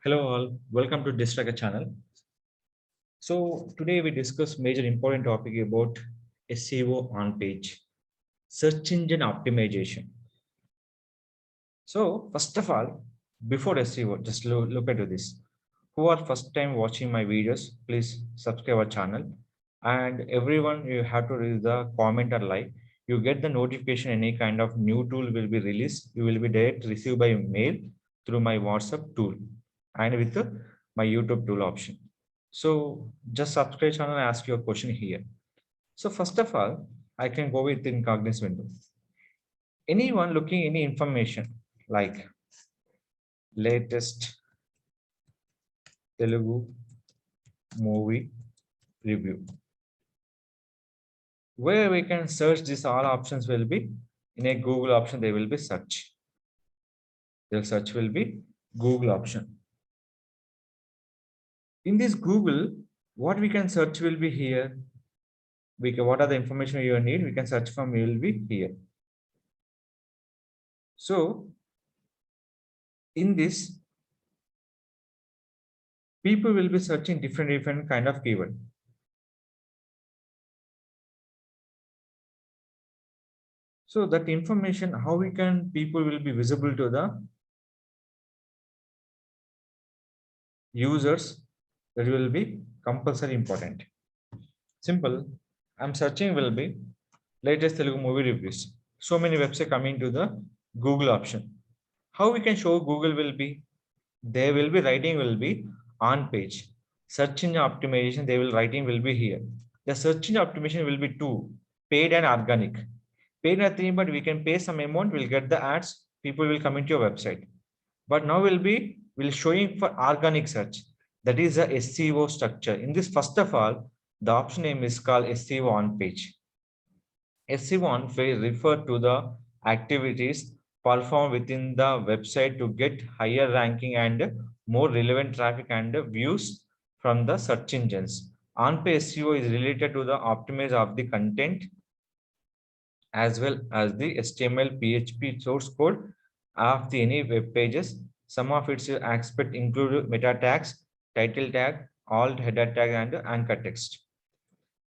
Hello all, welcome to Distracker channel. So today we discuss major important topic about SEO on page, search engine optimization. So first of all, before SEO, just look into this. Who are first time watching my videos, please subscribe our channel. And everyone, you have to read the comment or like. You get the notification any kind of new tool will be released. You will be direct received by mail through my WhatsApp tool and with my YouTube tool option. So just subscribe channel and ask your question here. So first of all, I can go with incognito window. Anyone looking any information like latest Telugu movie review. Where we can search this, all options will be in a Google option, they will be search. The search will be Google option. In this Google, what we can search will be here. What are the information you need? We can search from will be here. So in this, people will be searching different kind of keyword. So that information, how we can, people will be visible to the users, that will be compulsory important. Simple. I'm searching will be latest Telugu movie reviews. So many websites coming to the Google option. How we can show Google will be, they will be writing will be on page. Search engine optimization, they will writing will be here. The search engine optimization will be two, paid and organic. Paid nothing, but we can pay some amount, we'll get the ads, people will come into your website. But now will showing for organic search. That is a SEO structure. In this, first of all, the option name is called SEO on page. SEO on page refer to the activities performed within the website to get higher ranking and more relevant traffic and views from the search engines. On page SEO is related to the optimize of the content as well as the HTML, PHP source code of the any web pages. Some of its aspects include meta tags, title tag, alt header tag, and anchor text.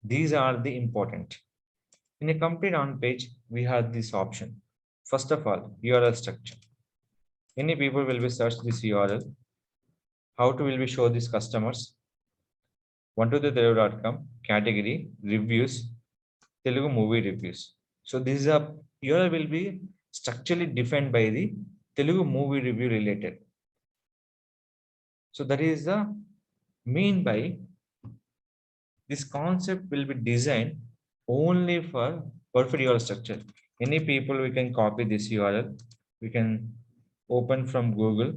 These are the important. In a complete on page, we have this option. First of all, URL structure. Many people will be search this URL. How to will we show these customers? 123telugu.com category reviews, Telugu movie reviews. So this is a URL will be structurally defined by the Telugu movie review related. So that is the mean by this concept will be designed only for perfect URL structure. Any people we can copy this URL, we can open from Google.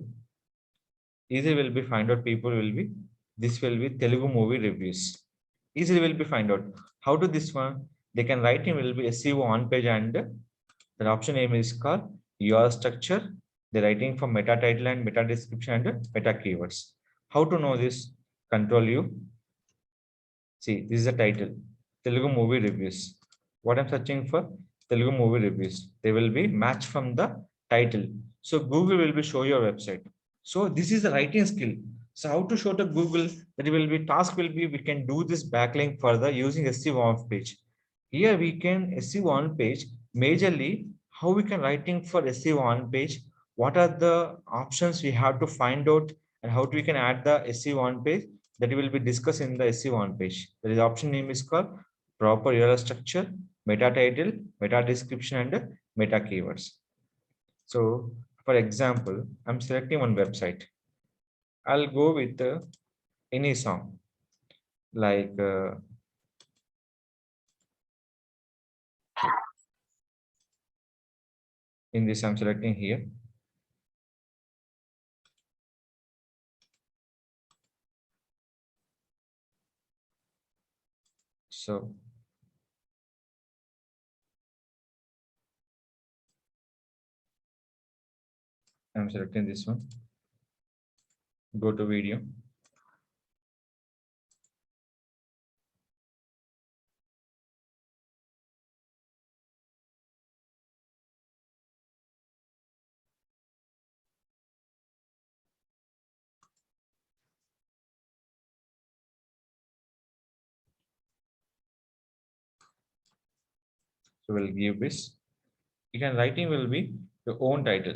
Easy will be find out people will be this will be Telugu movie reviews. Easily will be find out how to this one. They can write in will be SEO on page and the option name is called URL structure. The writing for meta title and meta description and meta keywords. How to know this? Control U. See, this is the title, Telugu movie reviews. What I'm searching for, Telugu movie reviews. They will be matched from the title. So Google will be show your website. So this is the writing skill. So how to show to Google, that will be task will be, we can do this backlink further using SEO on page. Here we can SEO on page, majorly how we can writing for SEO on page, what are the options we have to find out, and how we can add the SEO on page, that will be discussed in the SEO on page. There is option name is called proper URL structure, meta title, meta description, and meta keywords. So for example, I'm selecting one website. I'll go with any song like in this I'm selecting here. So I'm selecting this one. Go to video. So we'll give this. You can writing will be your own title.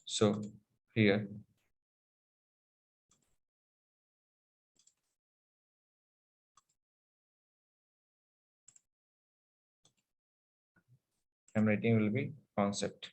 So here I'm writing will be concept.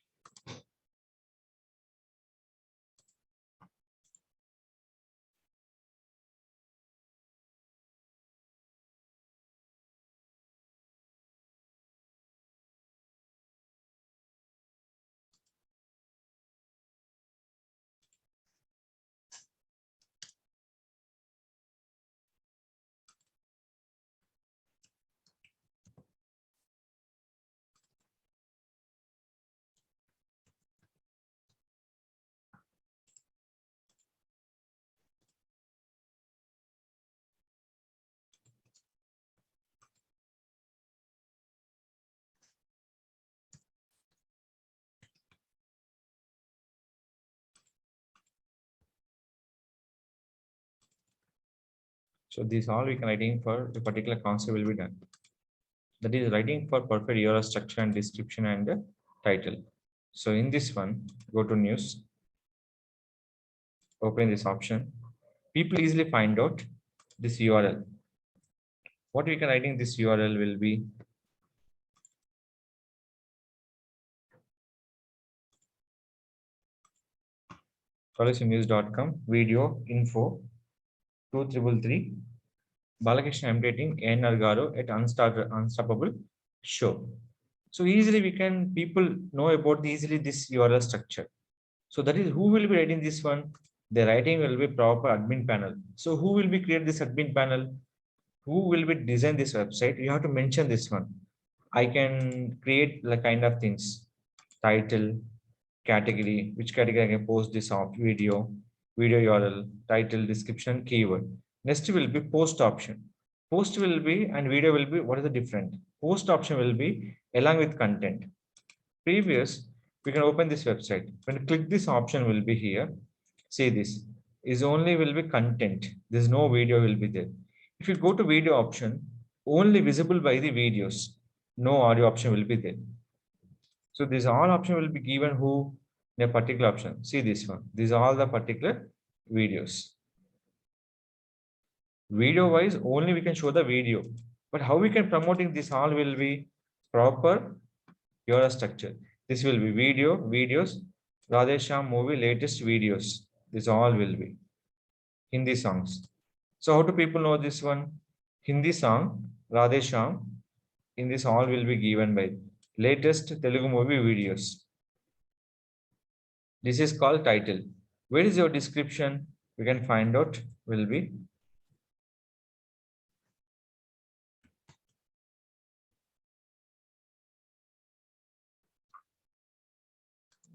So these all we can writing for a particular concept will be done. That is writing for perfect URL structure and description and title. So in this one, go to news, open this option. People easily find out this URL. What we can writing this URL will be collegenews.com video info 2333 Balakrishna updating NR Garu at Unstoppable Show. So easily we can people know about easily this URL structure. So that is who will be writing this one. The writing will be proper admin panel. So who will be create this admin panel? Who will be design this website? You have to mention this one. I can create like kind of things. Title, category, which category I can post this of video URL, title, description, keyword. Next will be post option. Post will be and video will be what is the different? Post option will be along with content. Previous, we can open this website. When you click this option will be here. See this is only will be content. There's no video will be there. If you go to video option, only visible by the videos. No audio option will be there. So this all option will be given who in a particular option. See this one. These are all the particular videos. Video wise, only we can show the video. But how we can promoting this all will be proper URL structure. This will be videos, Radhesham movie latest videos. This all will be Hindi songs. So how do people know this one? Hindi song, Radhesham. In this all will be given by latest Telugu movie videos. This is called title. Where is your description? We can find out will be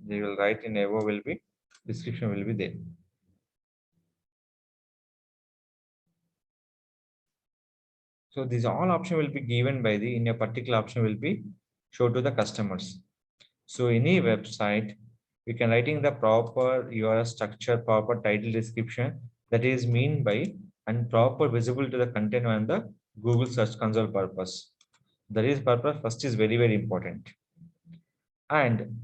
they will write in above will be description will be there. So these all option will be given by the in a particular option will be show to the customers. So any website we can writing the proper URL structure, proper title description that is mean by and proper visible to the content and the Google search console purpose. That is purpose first is very important. And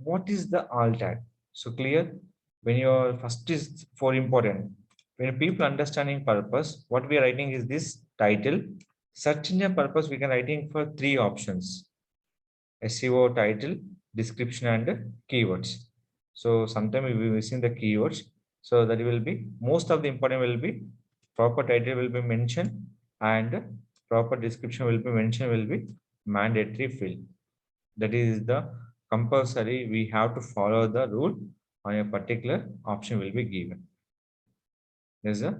what is the alt tag? So clear when your first is for important. When people understanding purpose, what we are writing is this title. Search engine purpose, we can writing for three options: SEO, title, description, and keywords. So sometimes we will be missing the keywords. So that will be most of the important will be proper title will be mentioned and proper description will be mentioned will be mandatory field. That is the compulsory. We have to follow the rule on a particular option will be given. There's a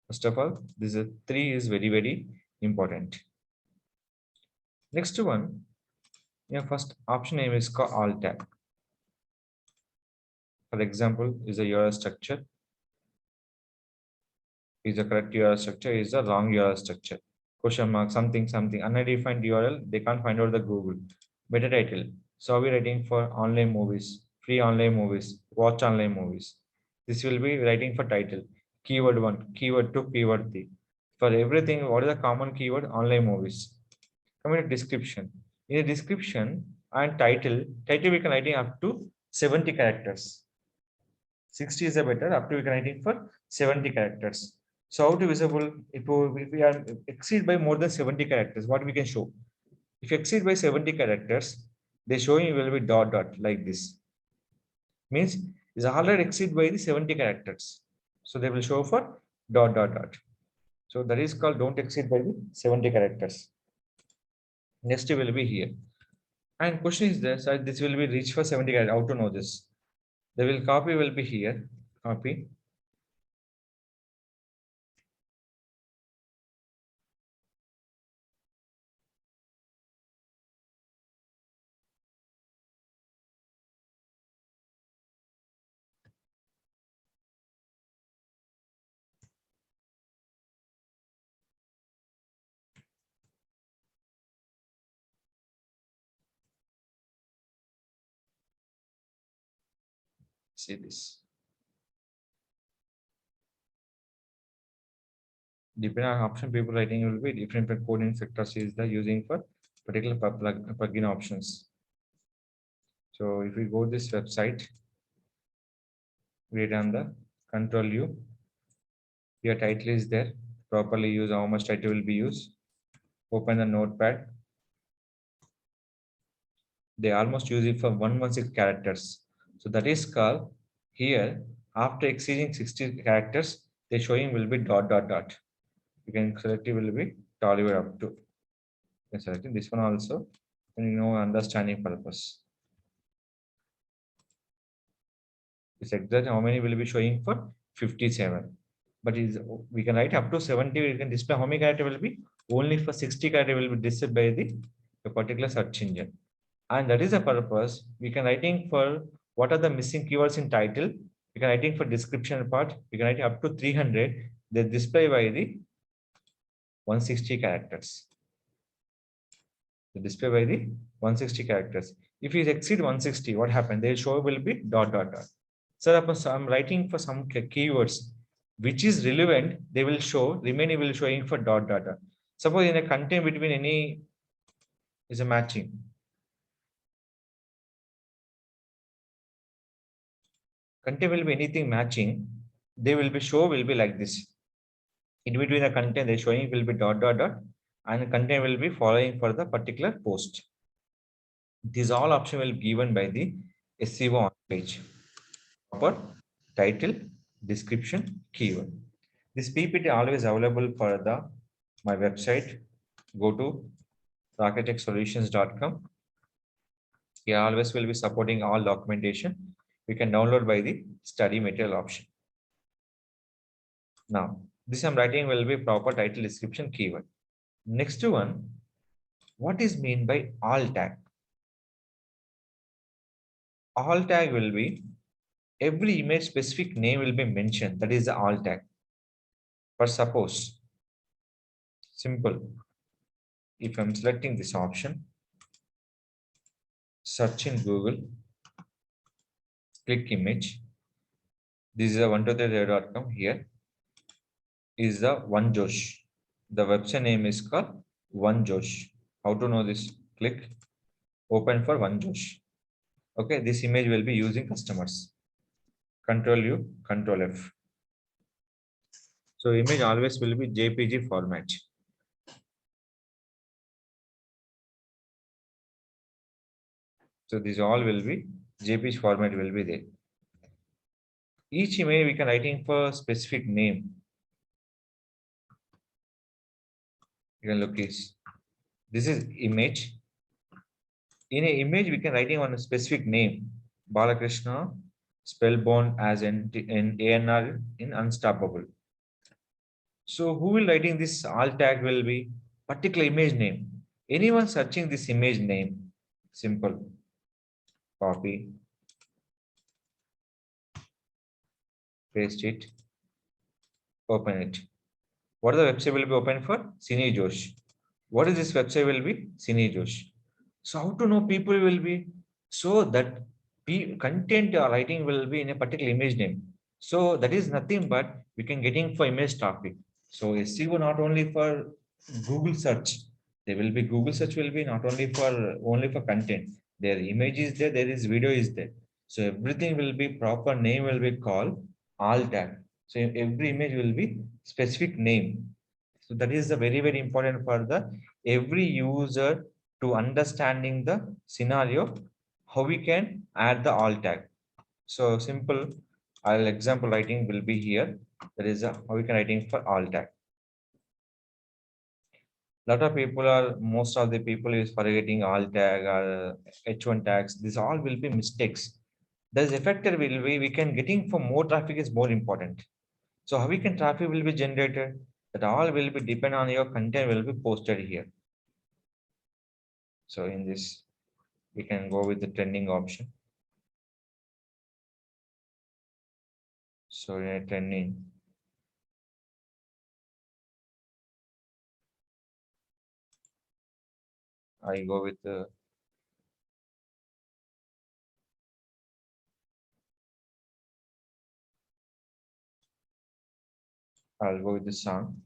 first of all, this is three is very important. Next one, your first option name is called alt tag. For example, is a URL structure. Is the correct URL structure? Is the wrong URL structure? question mark, something, undefined URL, they can't find out the Google. Meta title. So we're writing for online movies, free online movies, watch online movies. This will be writing for title. Keyword 1, keyword 2, keyword 3. For everything, what is the common keyword? Online movies. Coming to description. In a description and title we can writing up to 70 characters. 60 is a better, up to we can writing for 70 characters. So how to visible if we are exceed by more than 70 characters, what we can show? If you exceed by 70 characters, the showing will be dot dot like this. Means is already exceed by the 70 characters. So they will show for dot dot dot. So that is called don't exceed by the 70 characters. Next will be here. And question is this, this will be reach for 70 characters. How to know this? They will copy will be here. Copy. See this. Depending on option, people writing will be different coding sectors is the using for particular plugin options. So if we go this website, we run the control U. Your title is there. Properly use how much title will be used. Open the notepad. They almost use it for 116 characters. So that is called here after exceeding 60 characters, the showing will be dot dot dot. You can select it will be Tollywood up to. You can select this one also. And you know understanding purpose. It's exact how many will be showing for 57. But is we can write up to 70. We can display how many character will be only for 60 character will be displayed by the particular search engine. And that is the purpose. We can writing for what are the missing keywords in title. We can writing for description part. We can write up to 300. They display by the 160 characters. The display by the 160 characters. If you exceed 160, what happened? Their show will be dot dot dot. So I'm writing for some keywords which is relevant. They will show remaining will showing for dot dot dot. Suppose in a content between any is a matching. Content will be anything matching. They will be show will be like this. In between the content, the showing will be dot dot dot, and content will be following for the particular post. These all option will be given by the SEO on page. Proper title, description, keyword. This PPT always available for the my website. Go to architectsolutions.com. Here always will be supporting all documentation. We can download by the study material option. Now, this I'm writing will be proper title, description, keyword. Next one, what is mean by alt tag? Alt tag will be every image specific name will be mentioned. That is the alt tag. For suppose, simple. If I'm selecting this option, search in Google, click image. This is a 123.com. Here is the One Josh. The website name is called One Josh. How to know this? Click open for One Josh. Okay, this image will be using customers. Control U, Control F. So image always will be JPG format. So these all will be JPG format will be there. Each image we can writing for specific name. You can look this. This is image. In an image, we can writing on a specific name. Balakrishna, spellbound as in ANR in Unstoppable. So who will writing this alt tag will be particular image name. Anyone searching this image name, simple. Copy, paste it, open it. What are the website will be open for? Cine Josh. What is this website will be? Cine Josh. So how to know people will be? So that content or writing will be in a particular image name. So that is nothing but we can getting for image traffic. So SEO not only for Google search, there will be Google search will be not only for content. Their image is there, there is video is there. So everything will be proper name will be called alt tag. So every image will be specific name. So that is the very important for the every user to understanding the scenario, how we can add the alt tag. So simple, I'll example writing will be here. That is how we can writing for alt tag. Lot of people are most of the people is forgetting alt tag or H1 tags. This all will be mistakes. This effector will be we can getting for more traffic is more important. So how we can traffic will be generated? That all will be depend on your content will be posted here. So in this, we can go with the trending option. So in a trending, I go with the I'll go with the song.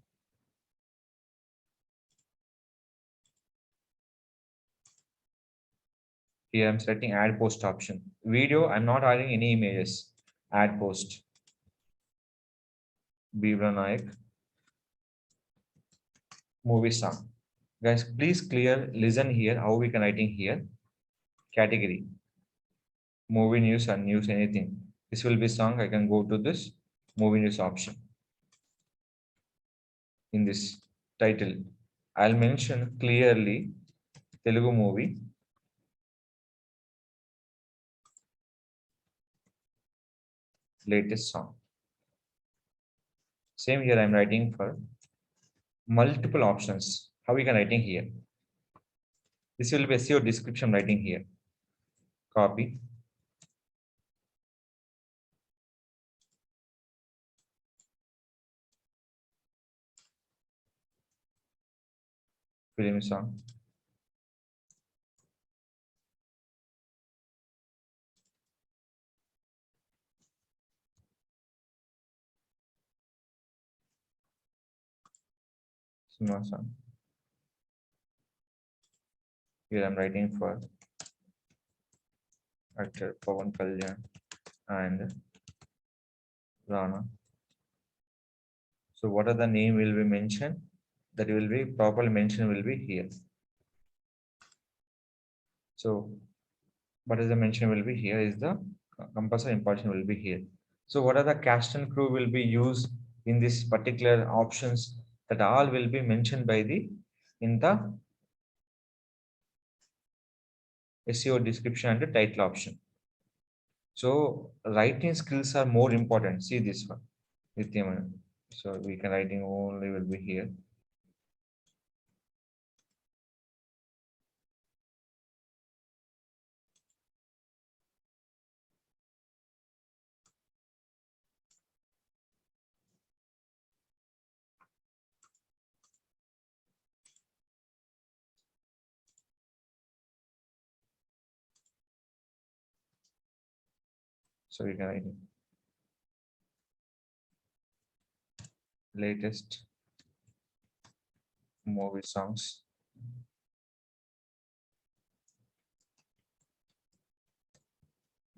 Here I'm setting add post option. Video, I'm not adding any images. Add post. Bibra Naik. Movie song. Guys, please clear, listen here, how we can writing here. Category. Movie news and news anything. This will be song. I can go to this movie news option. In this title, I'll mention clearly Telugu movie. Latest song. Same here, I'm writing for multiple options. How we can writing here? This will be SEO description writing here. Copy. Film song. Cinema song. Here I'm writing for actor Pawan Kalyan and Rana. So what are the name will be mentioned? That will be properly mentioned will be here. So what is the mention will be here is the compulsory important will be here. So what are the cast and crew will be used in this particular options that all will be mentioned by the in the SEO description and the title option. So writing skills are more important. See this one. Nityaman. So we can writing only will be here. So we can write latest movie songs.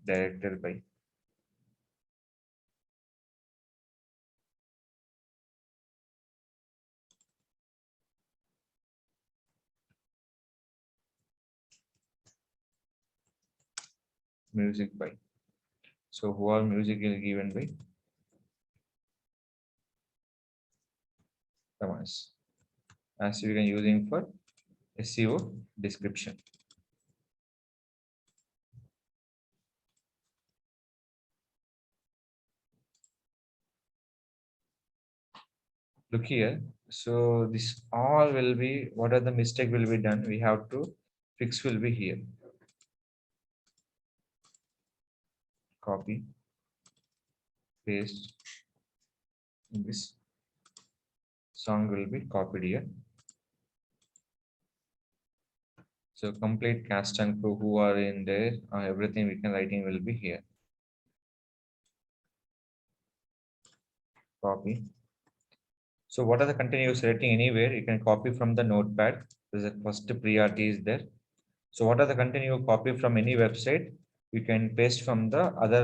Directed by music by. So who are music is given by Tamas. As we can using for SEO description. Look here. So this all will be what are the mistake will be done. We have to fix will be here. Copy, paste in this song will be copied here. So complete cast and crew who are in there, everything we can writing will be here. Copy. So what are the content you're selecting anywhere? You can copy from the notepad. There's a first priority is there. So what are the content you copy from any website? You can paste from the other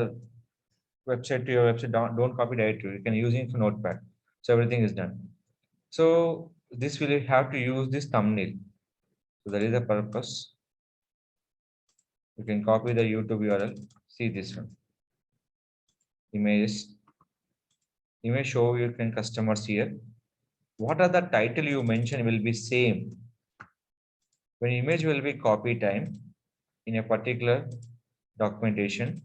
website to your website. Don't copy directly. You can use it for notepad. So everything is done. So this will have to use this thumbnail. So that is the purpose. You can copy the YouTube URL. See this one. Images. Image show you can customers here. What are the title you mention will be same. When image will be copy time in a particular documentation,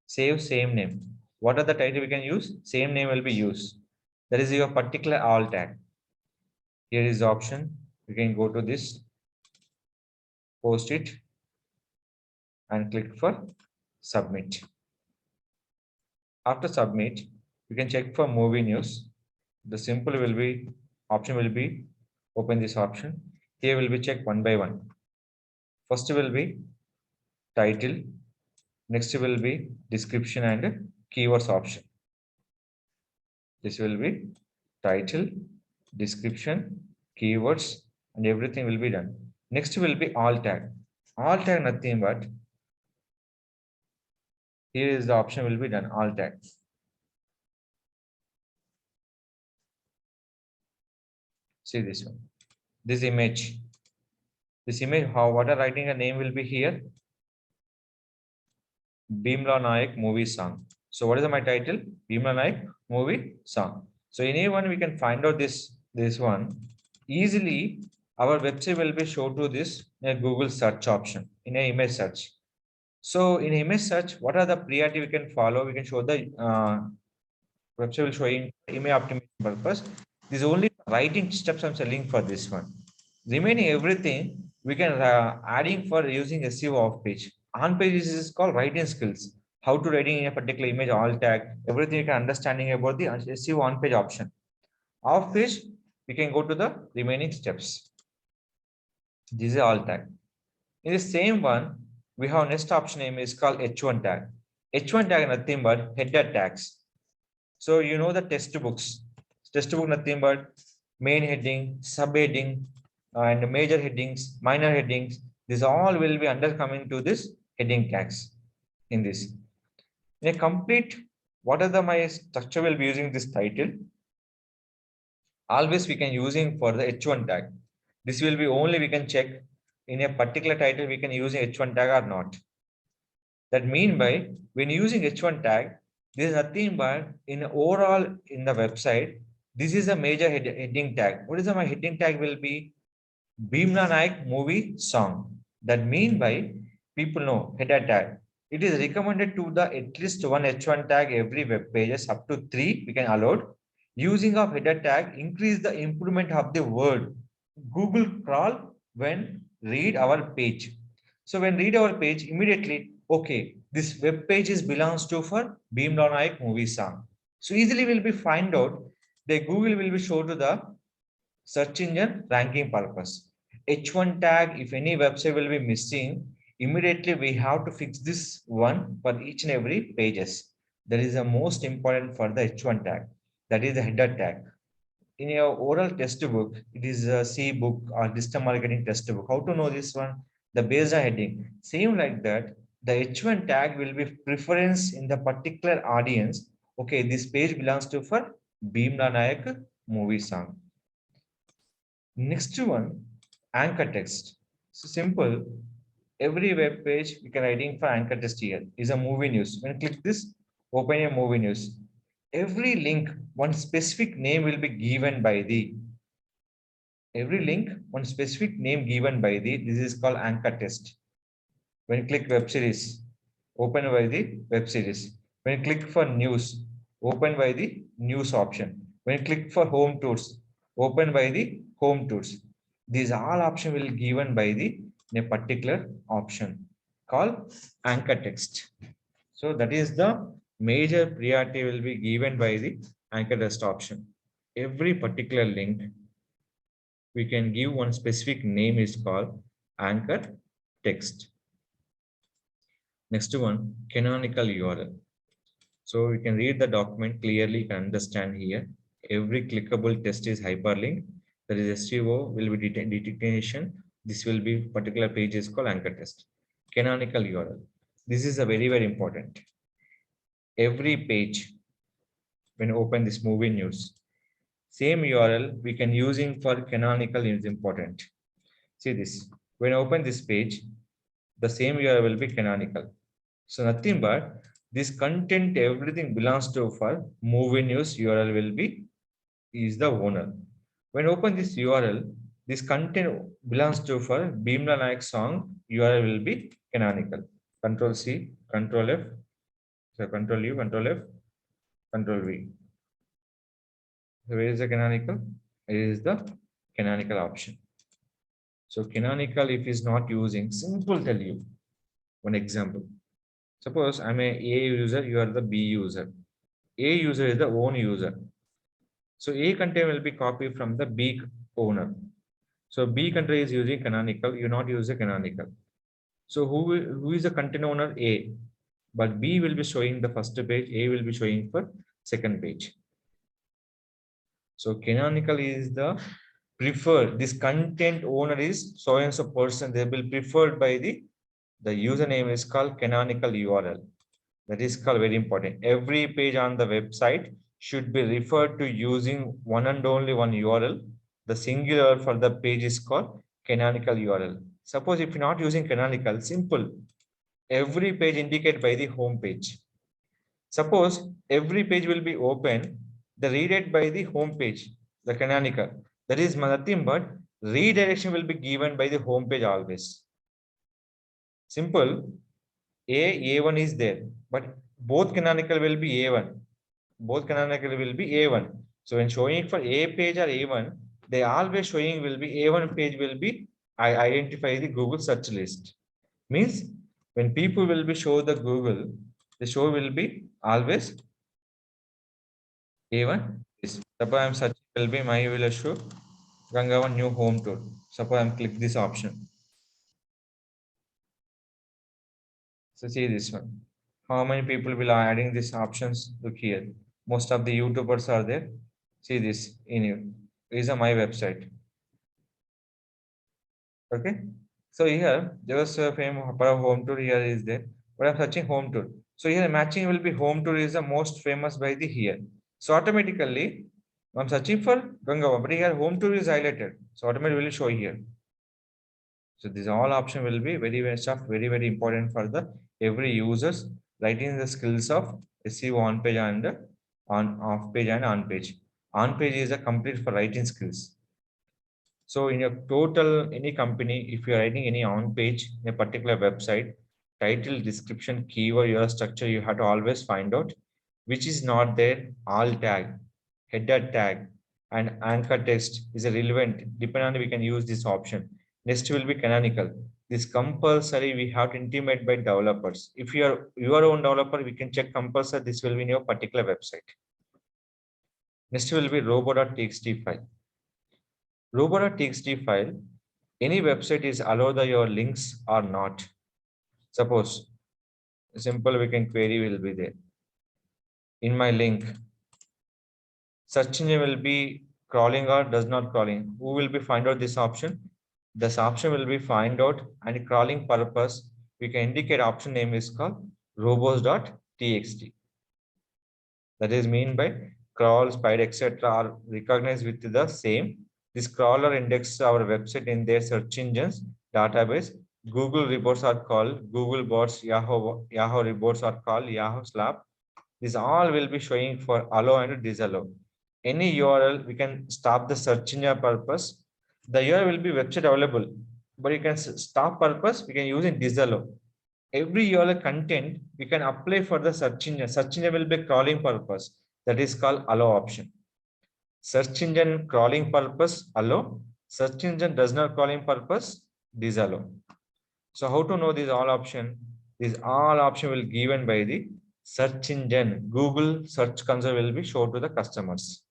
save same name. What are the title we can use? Same name will be used. That is your particular alt tag. Here is the option. You can go to this, post it, and click for submit. After submit, you can check for movie news. The simple will be option will be open this option. Here will be check one by one. First will be title. Next will be description and keywords option. This will be title, description, keywords, and everything will be done. Next will be alt tag. Alt tag nothing but here is the option will be done alt tag. See this one. This image. This image, how what are writing a name will be here. Bhimla Nayak movie song. So what is my title? Bhimla Nayak movie song. So anyone we can find out this one easily. Our website will be shown to this in a Google search option in a image search. So in image search, what are the priority we can follow? We can show the website will showing image optimization purpose. This is only writing steps I'm selling for this one. Remaining everything we can adding for using SEO off page. On page is called writing skills. How to writing in a particular image, alt tag, everything you can understanding about the SEO on page option. Off page, we can go to the remaining steps. This is alt tag. In the same one, we have next option name is called H1 tag. H1 tag nothing but header tags. So you know the textbooks. Textbook nothing but main heading, subheading, and major headings, minor headings. This all will be under coming to this heading tags in this. In a complete, what are the my structure will be using this title? Always we can using for the H1 tag. This will be only we can check in a particular title we can use H1 tag or not. That mean by when using H1 tag, this is nothing but in overall in the website, this is a major heading tag. What is my heading tag will be Bhimla Nayak movie song. That mean by people know header tag. It is recommended to the at least one H1 tag every web pages up to 3 we can allowed. Using of header tag increase the improvement of the word. Google crawl when read our page. So when read our page immediately, okay, this web page is belongs to for Bhimla Nayak movie song. So easily will be find out the Google will be show to the search engine ranking purpose. H1 tag, if any website will be missing, immediately we have to fix this one for each and every pages. That is the most important for the H1 tag. That is the header tag. In your oral textbook, it is a C book or digital marketing textbook. How to know this one? The based on heading. Same like that, the H1 tag will be preference in the particular audience. Okay, this page belongs to for Bhimla Nayak movie song. Next one, anchor text. So simple. Every web page we can writing for anchor text here is a movie news. When you click this, open a movie news. Every link, one specific name will be given by the every link, one specific name given by the this is called anchor text. When you click web series, open by the web series. When you click for news, open by the news option. When you click for home tours, open by the home tours. These all option will given by the in a particular option called anchor text. So that is the major priority will be given by the anchor text option. every particular link, we can give one specific name is called anchor text. Next one, canonical URL. So you can read the document clearly, you can understand here. Every clickable text is hyperlink. There is SEO will be detection. This will be particular page is called anchor text. Canonical URL. This is a very important. Every page when open this movie news, same URL we can using for canonical is important. See this. When open this page, the same URL will be canonical. So nothing but this content, everything belongs to for movie news URL will be is the owner. When open this URL, this content belongs to for Bhimla Nayak song URL will be canonical. Control C, Control F, so Control U, Control F, Control V. So where is the canonical? It is the canonical option. So canonical, if is not using, simple tell you one example. Suppose I'm a user, you are the B user. A user is the own user. So A content will be copied from the B owner. So B content is using canonical, you not use a canonical. So who is the content owner? A. But B will be showing the first page, A will be showing for second page. So canonical is the preferred. This content owner is so and so person. They will be preferred by the username is called canonical URL. That is called very important. Every page on the website should be referred to using one and only one URL. The singular for the page is called canonical URL. Suppose if you're not using canonical, simple. Every page indicated by the home page. Suppose every page will be open, the read by the home page, the canonical. That is nothing but redirection will be given by the home page always. Simple. A1 is there, but both canonical will be A1. Both canonical will be A1. So when showing for A page or A1, they always showing will be A1 page will be I identify the Google search list. Means when people will be show the Google, the show will be always A1 is. Suppose I'm searching will be my will show Gangavan new home tour. Suppose I'm click this option. So see this one. How many people will are adding these options? Look here. Most of the YouTubers are there. See this in you. Is my website. Okay. So here there was a famous home tour here is there. But I'm searching home tour. So here matching will be home tour is the most famous by the here. So automatically I'm searching for Gangava, but here home tour is highlighted. So automatically will show here. So this all option will be very important for the every users writing the skills of SEO on page and on off page and on page. On page is a complete for writing skills. So in your total any company, if you are writing any on page in a particular website, title, description, keyword, your structure, you have to always find out which is not there. Alt tag, header tag, and anchor text is relevant. Depending on we can use this option. Next will be canonical. This compulsory we have to intimate by developers. If you are your own developer, we can check compulsory. This will be in your particular website. Next will be robo.txt file. Robo.txt file. Any website is allowed your links or not. Suppose simple we can query will be there. In my link, search engine will be crawling or does not crawling. Who will be find out this option? This option will be find out and crawling purpose. We can indicate option name is called robos.txt. That is mean by crawl, spide, etc. are recognized with the same. This crawler indexes our website in their search engines database. Google reports are called Google bots. Yahoo reports are called Yahoo Slap. This all will be showing for allow and disallow. Any URL we can stop the search engine purpose. The URL will be website available, but you can stop purpose. We can use in disallow. Every URL content we can apply for the search engine. Search engine will be crawling purpose. That is called allow option. Search engine crawling purpose allow. Search engine does not crawling purpose disallow. So how to know these all option? These all option will given by the search engine. Google search console will be shown to the customers.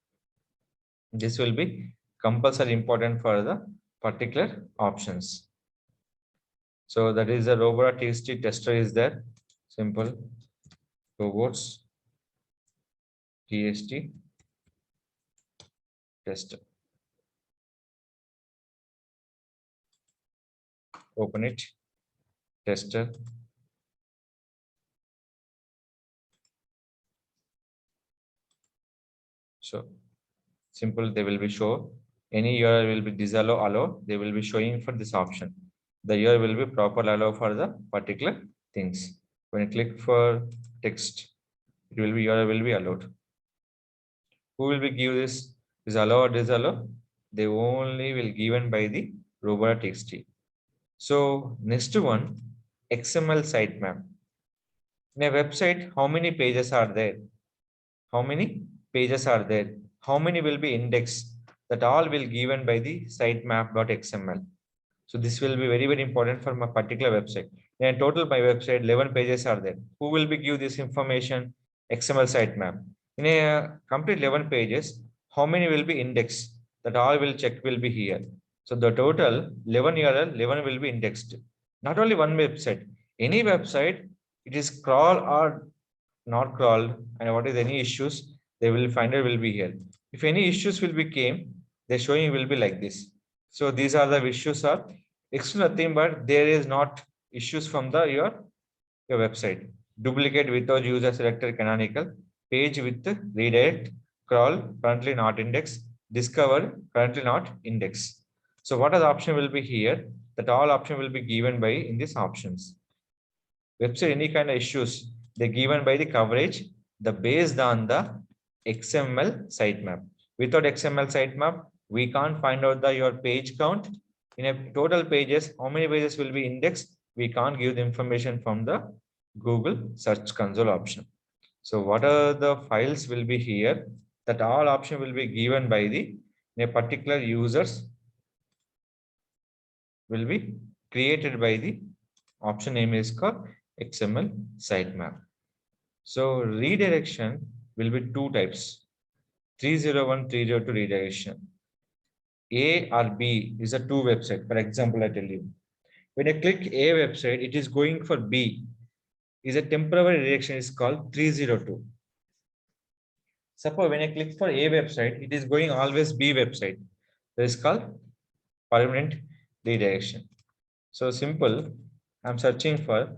This will be compulsory important for the particular options. So that is the robot txt tester is there. Simple robots txt tester. Open it, tester. So simple, they will be show any URL will be disallow allow, they will be showing for this option. The URL will be proper allow for the particular things. When you click for text, it will be URL will be allowed. Who will be give this allow or disallow? They only will given by the robot txt. So next one, XML sitemap. In a website, how many pages are there? How many pages are there? How many will be indexed? That all will given by the sitemap.xml. So this will be very, very important for my particular website. In total, my website, 11 pages are there. Who will be give this information? XML sitemap. In a complete 11 pages, how many will be indexed? That all will check will be here. So the total 11 URL, 11 will be indexed. Not only one website, any website, it is crawl or not crawled, and what is any issues, they will find it will be here. If any issues will be came, the showing will be like this. So these are the issues are it's nothing but there is not issues from the your website. Duplicate without user selected canonical, page with redirect, crawl currently not indexed, discover currently not indexed. So what are the option will be here? That all option will be given by in these options. Website any kind of issues, they're given by the coverage, the based on the XML sitemap. Without XML sitemap, we can't find out the your page count. In a total pages, how many pages will be indexed? We can't give the information from the Google Search Console option. So what are the files will be here? That all option will be given by the in a particular users will be created by the option name is called XML sitemap. So redirection will be two types, 301, 302 redirection. A or B is a two website. For example, I tell you, when I click A website, it is going for B. Is a temporary redirection is called 302. Suppose when I click for A website, it is going always B website. That is called permanent redirection. So simple, I'm searching for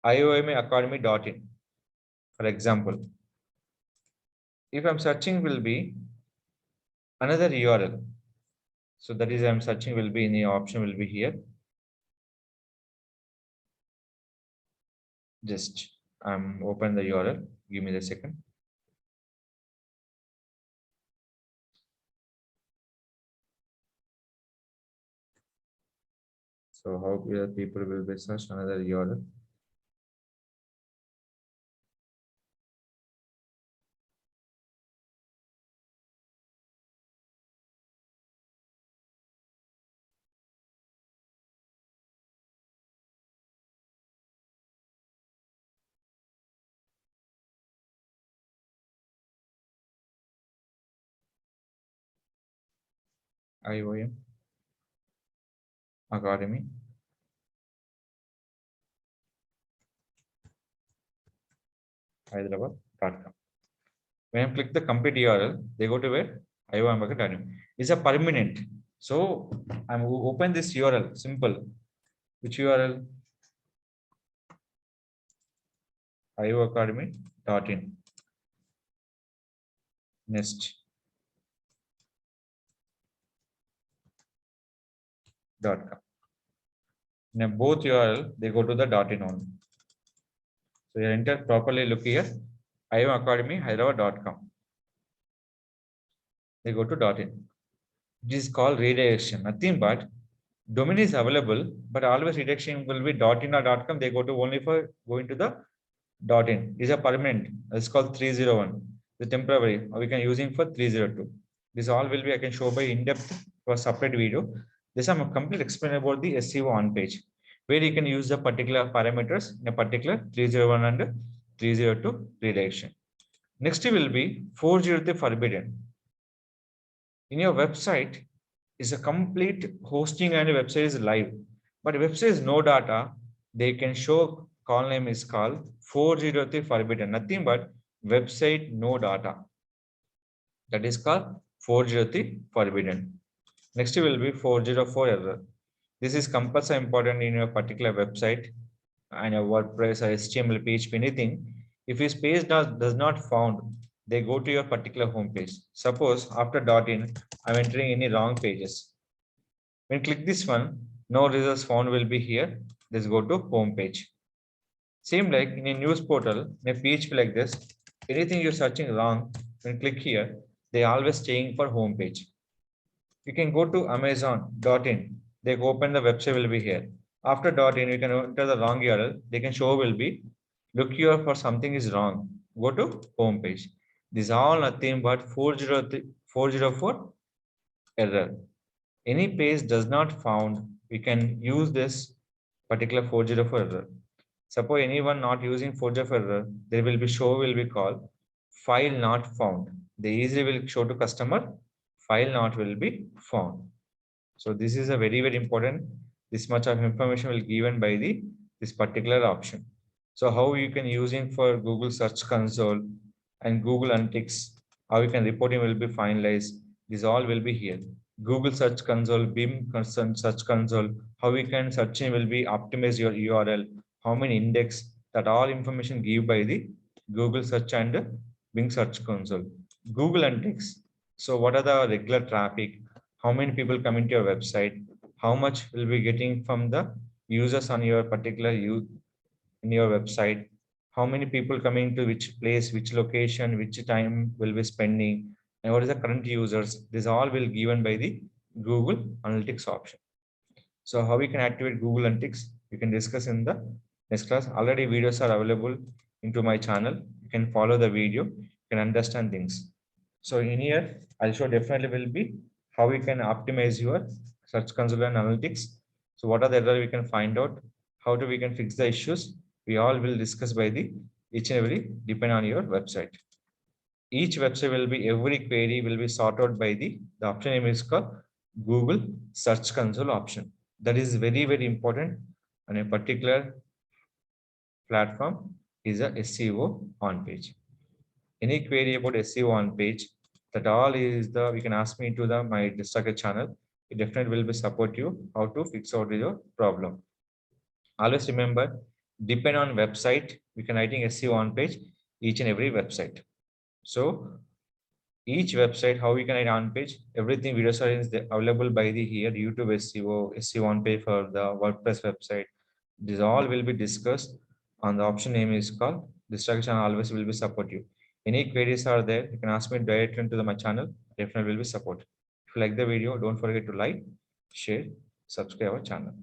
iomacademy.in. For example, if I'm searching will be another URL. So that is I'm searching will be in the option will be here. Just I'm open the URL. Give me the second. So how people will be search another URL. IOM Academy. Hyderabad.com. When I click the complete URL, they go to where IOM Academy. It's a permanent. So I'm open this URL. Simple. Which URL? IOAcademy.in. Next. .com. Now both URL they go to the .in only. So you enter properly. Look here, IOAcademy Hyderabad.com. They go to .in. It is called redirection. Nothing but domain is available, but always redirection will be .in or .com. They go to only for going to the .in. Is a permanent. It's called 301. The temporary we can using for 302. This all will be I can show by in-depth for separate video. This I'm a complete explain about the SEO on page, where you can use the particular parameters in a particular 301 and 302 redirection. Next will be 403 forbidden. In your website is a complete hosting and your website is live, but website is no data. They can show call name is called 403 forbidden, nothing but website no data. That is called 403 forbidden. Next will be 404 error. This is compulsory important in your particular website and your WordPress or HTML page, anything. If this page does not found, they go to your particular home page. Suppose after .in, I'm entering any wrong pages. When click this one, no results found will be here. Let's go to home page. Same like in a news portal, in a PHP like this, anything you're searching wrong, when click here, they always staying for home page. You can go to Amazon.in. They open the website will be here. After .in, you can enter the wrong URL. They can show will be look here for something is wrong. Go to home page. This is all nothing but 404 error. Any page does not found. We can use this particular 404 error. Suppose anyone not using 404 error, there will be show will be called file not found. They easily will show to customer file not will be found. So this is a very important. This much of information will given by the this particular option. So how you can using for Google Search Console and Google Analytics, how you can reporting will be finalized. This all will be here. Google Search Console, Bing Search Console, how we can searching will be optimize your URL, how many index, that all information given by the Google Search and Bing Search Console. Google Analytics. So what are the regular traffic? How many people come into your website? How much will be getting from the users on your particular in your website? How many people coming to which place, which location, which time will be spending, and what is the current users? This all will given by the Google Analytics option. So how we can activate Google Analytics, we can discuss in the next class. Already videos are available into my channel. You can follow the video, you can understand things. So in here, I'll show definitely will be how we can optimize your Search Console and Analytics. So what are the error we can find out, how do we can fix the issues, we all will discuss by the each and every depend on your website. Each website will be every query will be sorted by the option name is called Google Search Console option. That is very important on a particular platform is a SEO on page. Any query about SEO on page, that all is the we can ask me to the my Distracker channel. It definitely will be support you how to fix out your problem. Always remember, depend on website, we can writing SEO on page each and every website. So each website, how we can write on page, everything videos are available by the here YouTube SEO on page for the WordPress website. This all will be discussed on the option name is called Distraction. Always will be support you. Any queries are there, you can ask me directly into my channel. Definitely will be support. If you like the video, don't forget to like, share, subscribe our channel.